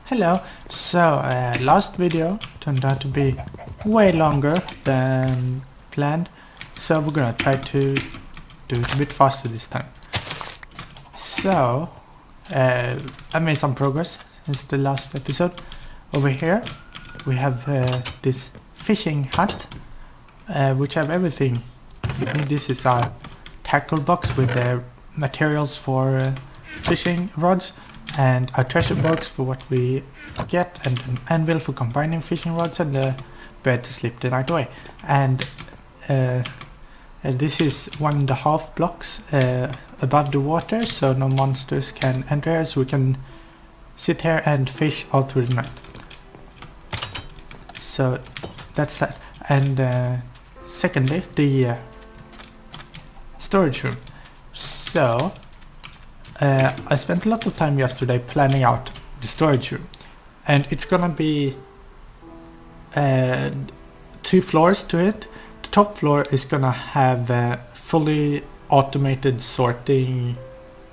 Hello. So last video turned out to be way longer than planned, so we're gonna try to do it a bit faster this time. So I made some progress since the last episode. Over here we have this fishing hut which have everything we need. This is our tackle box with the materials for fishing rods, and a treasure box for what we get, and an anvil for combining fishing rods, and a bed to sleep the night away. And this is 1.5 blocks above the water, so no monsters can enter, so we can sit here and fish all through the night. So that's that. And secondly, the storage room. So I spent a lot of time yesterday planning out the storage room, and it's gonna be 2 floors to it. The top floor is gonna have fully automated sorting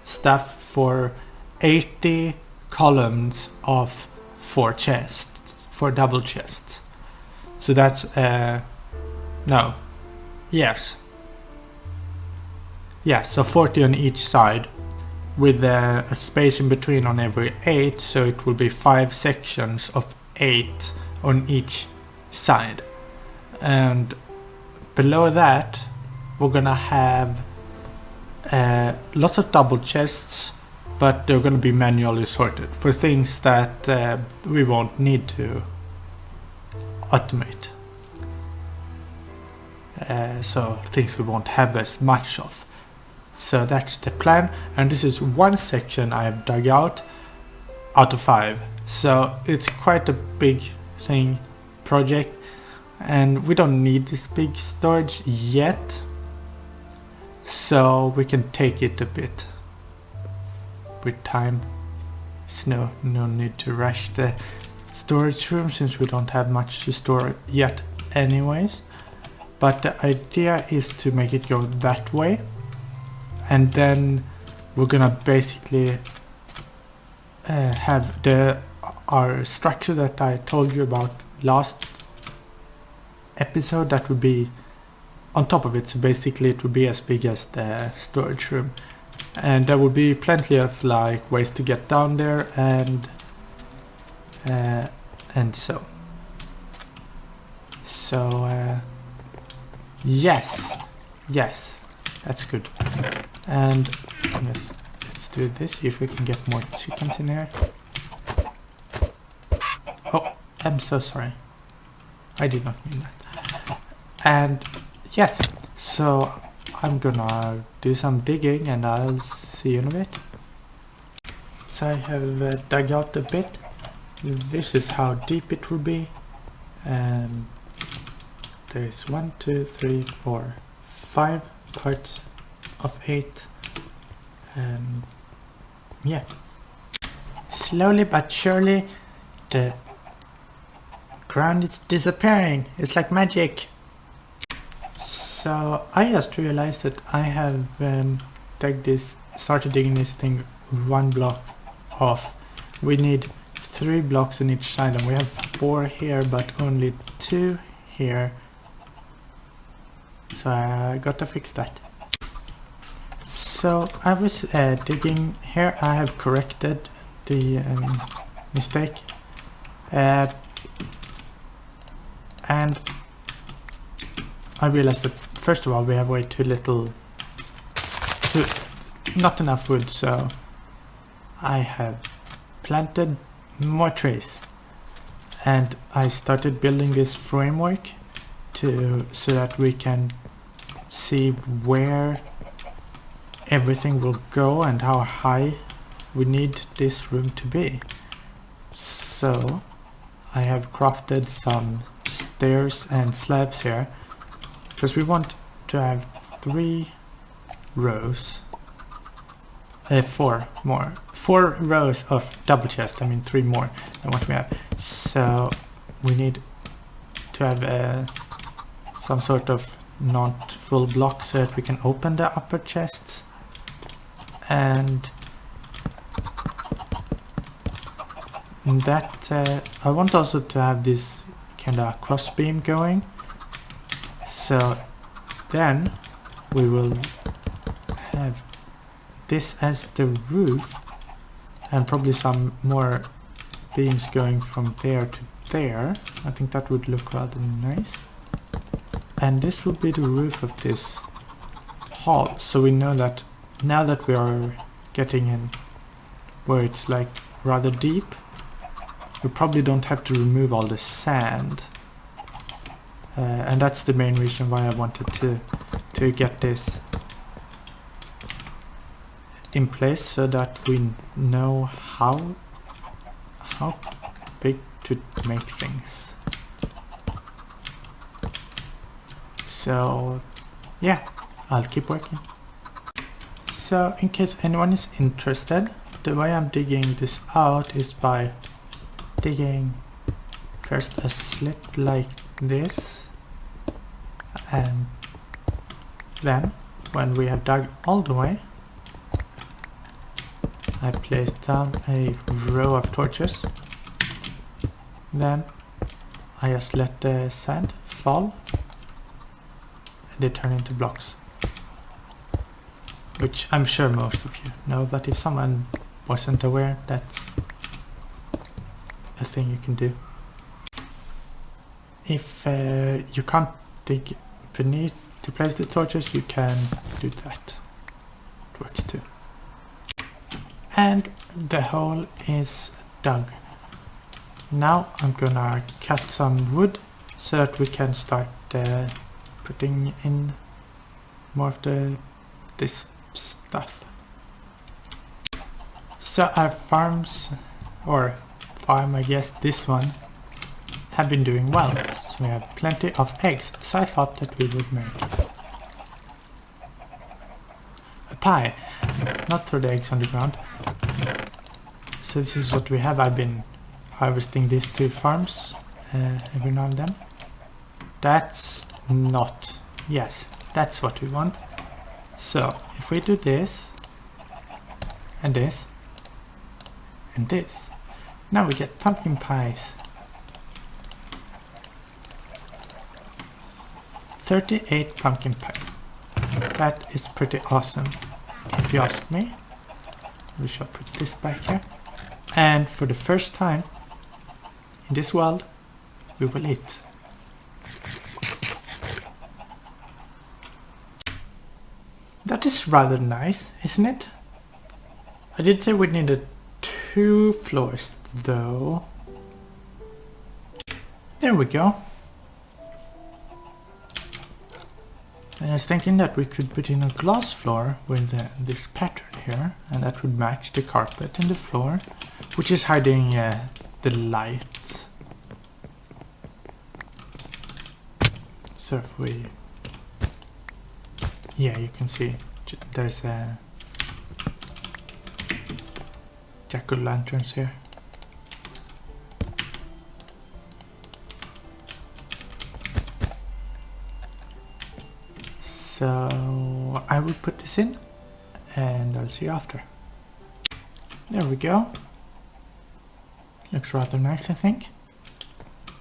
stuff for 80 columns of 4 chests, 4 double chests. So that's so 40 on each side, with a space in between on every 8, so it will be 5 sections of 8 on each side. And below that we're gonna have lots of double chests, but they're gonna be manually sorted for things that we won't need to automate, so things we won't have as much of. So that's the plan, and this is one section I have dug out of 5. So it's quite a big project, and we don't need this big storage yet, so we can take it a bit with time. There's no need to rush the storage room since we don't have much to store yet anyways. But the idea is to make it go that way, and then we're gonna basically have our structure that I told you about last episode, that would be on top of it. So basically it would be as big as the storage room, and there would be plenty of like ways to get down there, and so yes, that's good. And let's do this, see if we can get more chickens in here. Oh, I'm so sorry, I did not mean that. And yes, so I'm gonna do some digging, and I'll see you in a bit. So I have dug out a bit. This is how deep it will be. There's 1, 2, 3, 4, 5 parts of 8. Yeah, slowly but surely the ground is disappearing. It's like magic. So I just realized that I have started digging this thing 1 block off. We need 3 blocks on each side, and we have 4 here but only 2 here, so I gotta fix that. So I was digging here. I have corrected the mistake, and I realized that first of all we have way too little, not enough wood, so I have planted more trees, and I started building this framework so that we can see where everything will go and how high we need this room to be. So I have crafted some stairs and slabs here, because we want to have 3 rows, 4 rows of double chest. I mean 3 more than what we have. So we need to have some sort of not full block so that we can open the upper chests. And that I want also to have this kind of cross beam going, so then we will have this as the roof and probably some more beams going from there to there. I think that would look rather nice. And this will be the roof of this hall, so we know that now that we are getting in where it's like rather deep, we probably don't have to remove all the sand. And that's the main reason why I wanted to get this in place, so that we know how big to make things. So yeah, I'll keep working. So in case anyone is interested, the way I'm digging this out is by digging first a slit like this, and then when we have dug all the way, I place down a row of torches. Then I just let the sand fall and they turn into blocks, which I'm sure most of you know, but if someone wasn't aware, that's a thing you can do. If you can't dig beneath to place the torches, you can do that. It works too. And the hole is dug. Now I'm gonna cut some wood so that we can start putting in more of this stuff. So our farms, or farm I guess, this one, have been doing well. So we have plenty of eggs, so I thought that we would make a pie. Not throw the eggs on the ground. So this is what we have. I've been harvesting these two farms every now and then. That's not... Yes, that's what we want. So if we do this, and this, and this, now we get pumpkin pies. 38 pumpkin pies. That is pretty awesome, if you ask me. We shall put this back here. And for the first time in this world, we will eat. That is rather nice, isn't it? I did say we needed 2 floors though. There we go. And I was thinking that we could put in a glass floor with this pattern here, and that would match the carpet in the floor, which is hiding the lights. So if we... Yeah, you can see there's a jack-o'-lanterns here. So I will put this in and I'll see you after. There we go. Looks rather nice, I think.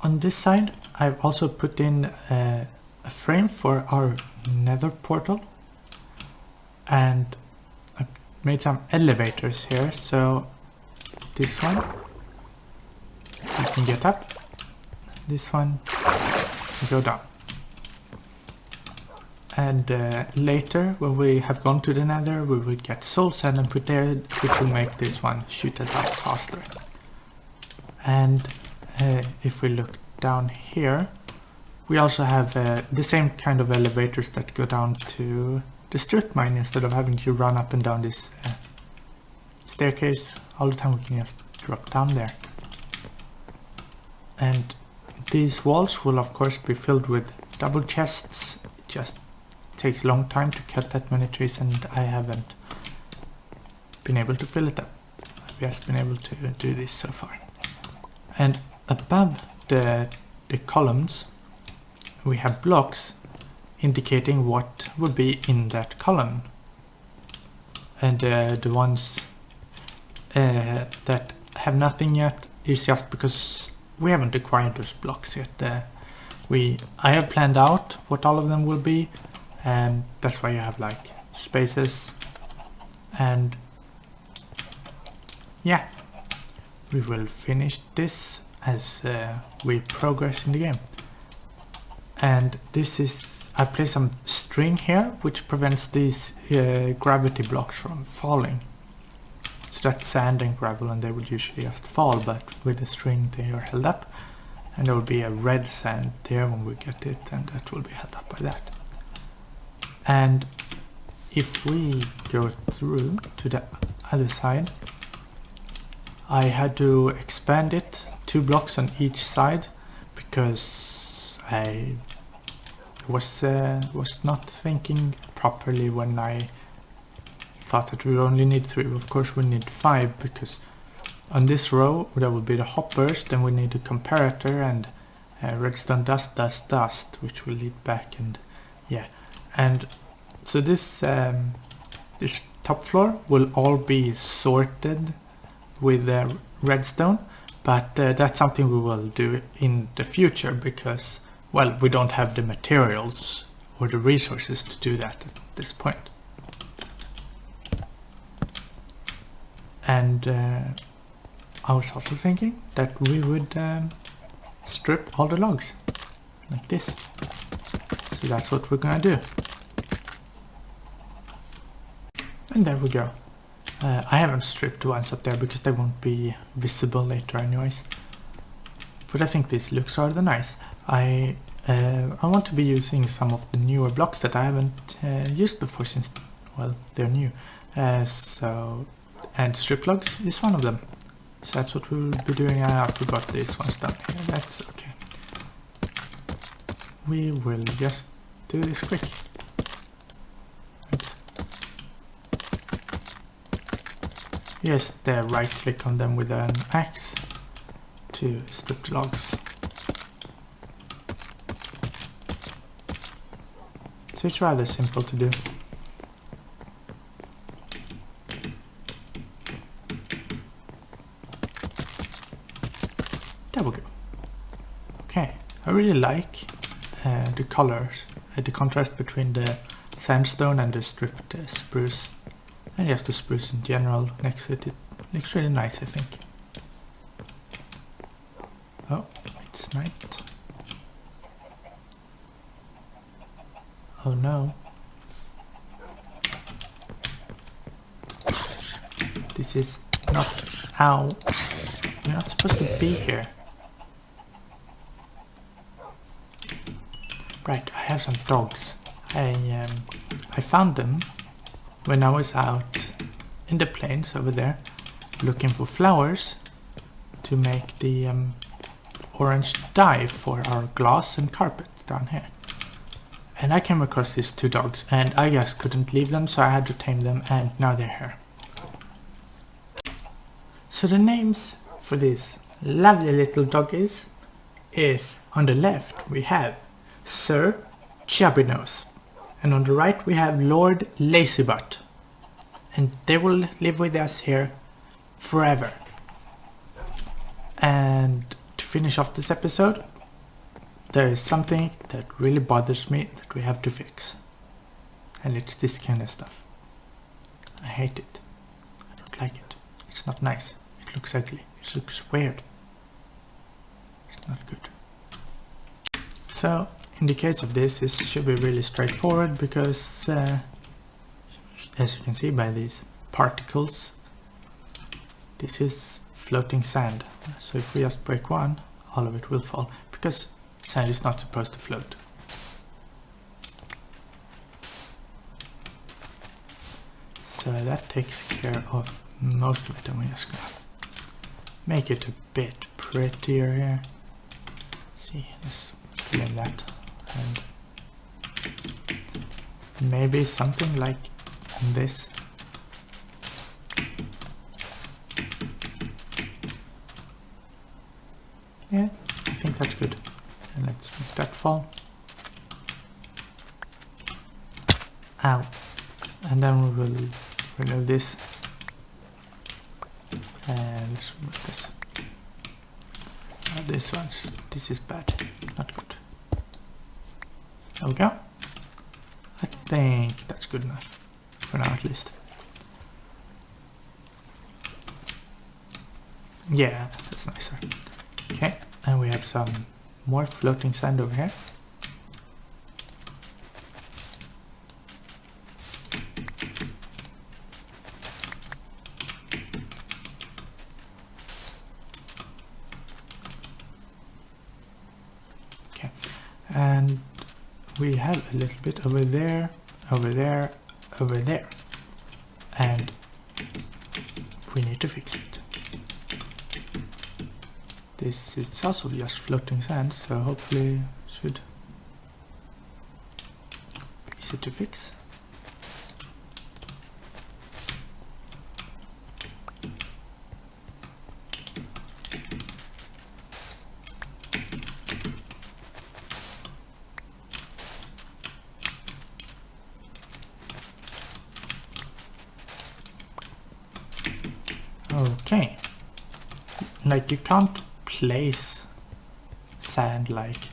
On this side I've also put in a frame for our nether portal, and I've made some elevators here. So this one you can get up, this one can go down. And later, when we have gone to the nether, we will get soul sand and put there, which will make this one shoot us out faster. And if we look down here, we also have the same kind of elevators that go down to the strip mine. Instead of having to run up and down this staircase all the time, we can just drop down there. And these walls will of course be filled with double chests. It just takes a long time to cut that many trees, and I haven't been able to fill it up. I've just been able to do this so far. And above the columns we have blocks indicating what would be in that column. And the ones that have nothing yet is just because we haven't acquired those blocks yet. I have planned out what all of them will be, and that's why you have like spaces. And yeah, we will finish this as we progress in the game. And this is, I place some string here which prevents these gravity blocks from falling. So that's sand and gravel, and they would usually just fall, but with the string they are held up, and there will be a red sand there when we get it, and that will be held up by that. And if we go through to the other side, I had to expand it 2 blocks on each side because I was not thinking properly when I thought that we only need 3. Of course we need 5, because on this row there will be the hoppers, then we need a comparator and redstone dust, which will lead back, and yeah. And so this this top floor will all be sorted with redstone, but that's something we will do in the future because, well, we don't have the materials or the resources to do that at this point. And I was also thinking that we would strip all the logs like this. So that's what we're gonna do. And there we go. I haven't stripped the ones up there because they won't be visible later anyways. But I think this looks rather nice. I want to be using some of the newer blocks that I haven't used before, since, well, they're new. And strip logs is one of them. So that's what we'll be doing. I forgot this one's down here. That's okay. We will just do this quick. Just right click on them with an axe to strip the logs. So it's rather simple to do. There we go. Okay, I really like the colors, the contrast between the sandstone and the stripped spruce. And just the spruce in general next to it. It looks really nice, I think. Oh, it's night. Oh no. This is not how... You're not supposed to be here. Right, I have some dogs. I found them when I was out in the plains over there looking for flowers to make the orange dye for our glass and carpet down here. And I came across these 2 dogs, and I just couldn't leave them, so I had to tame them, and now they're here. So the names for these lovely little doggies is, on the left we have Sir Chubbynose, and on the right we have Lord Lazybutt, and they will live with us here forever. And to finish off this episode, there is something that really bothers me that we have to fix, and it's this kind of stuff. I hate it. I don't like it. It's not nice. It looks ugly. It looks weird. It's not good. So in the case of this, this should be really straightforward because as you can see by these particles, this is floating sand. So if we just break one, all of it will fall, because sand is not supposed to float. So that takes care of most of it, and we're just gonna make it a bit prettier here. See, let's fill in that, and maybe something like this. Yeah, I think that's good. And let's make that fall. Ow. And then we will remove this. And let's remove this. This is bad, not good. There we go. I think that's good enough, for now at least. Yeah, that's nicer. Okay, and we have some more floating sand over here. Okay, and we have a little bit over there, over there, over there, and we need to fix it. This is also just floating sand, so hopefully it should be easy to fix. Okay, like you can't place sand like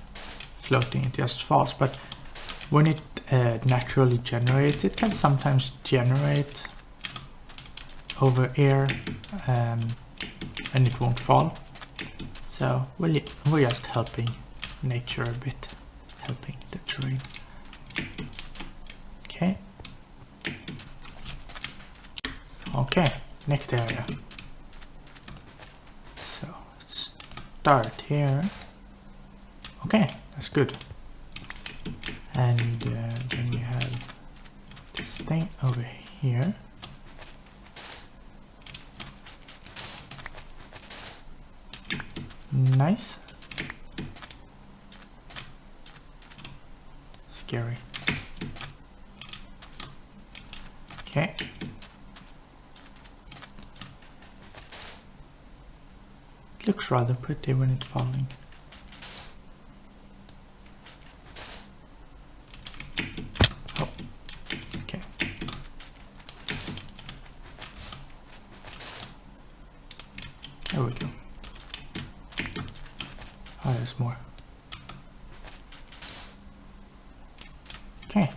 floating, it just falls, but when it naturally generates, it can sometimes generate over air and it won't fall. So we're just helping nature a bit, helping the terrain. Okay. Okay, next area. So let's start here. Okay, that's good. And then we have this thing over here. Nice. Scary. Okay. It looks rather pretty when it's falling. Oh, okay. There we go. Oh, there's more. Okay.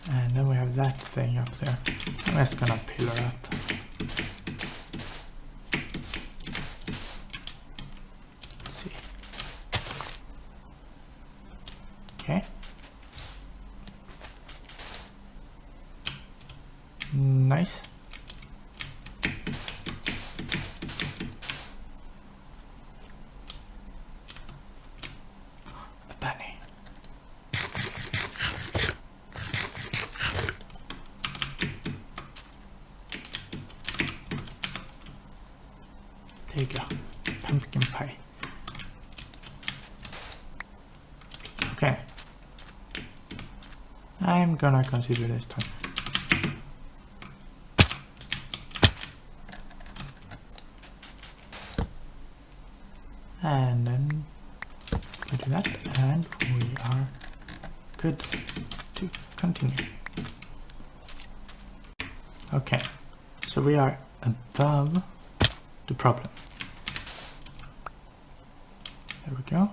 And then we have that thing up there. I'm just gonna pillar up. Let's see. Okay. Nice. A bunny. There you go. Pumpkin pie. Okay. I'm gonna consider this time. And then we do that, and we are good to continue. Okay, so we are above the problem. There we go.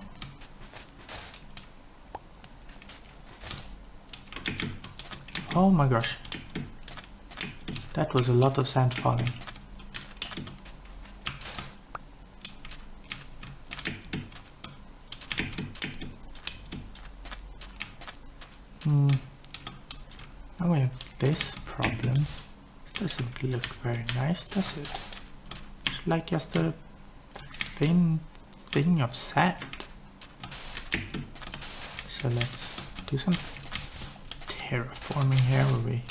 Oh my gosh, that was a lot of sand falling. Now we have this problem. It doesn't look very nice, does it? It's like just a thin thing of sand. So let's do some terraforming here where we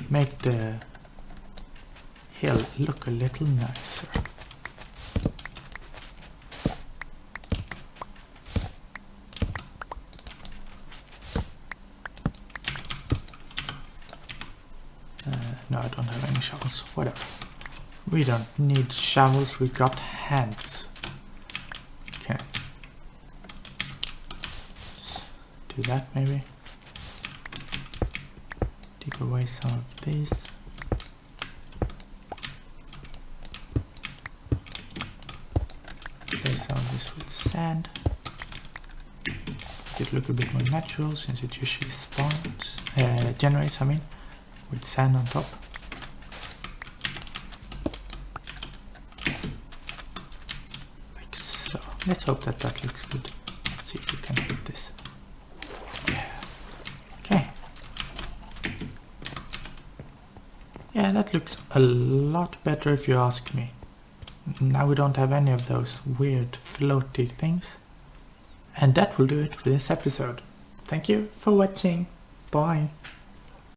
make the hill look a little nicer. No, I don't have any shovels. Whatever. We don't need shovels, we got hands. Okay. do that maybe. Take away some of these. Replace some of this with sand. Make it look a bit more natural since it usually spawns, generates, I mean, with sand on top. Like so. Let's hope that that looks good. See if we can hit this. Yeah. Okay. Yeah, that looks a lot better if you ask me. Now we don't have any of those weird floaty things. And that will do it for this episode. Thank you for watching. Bye.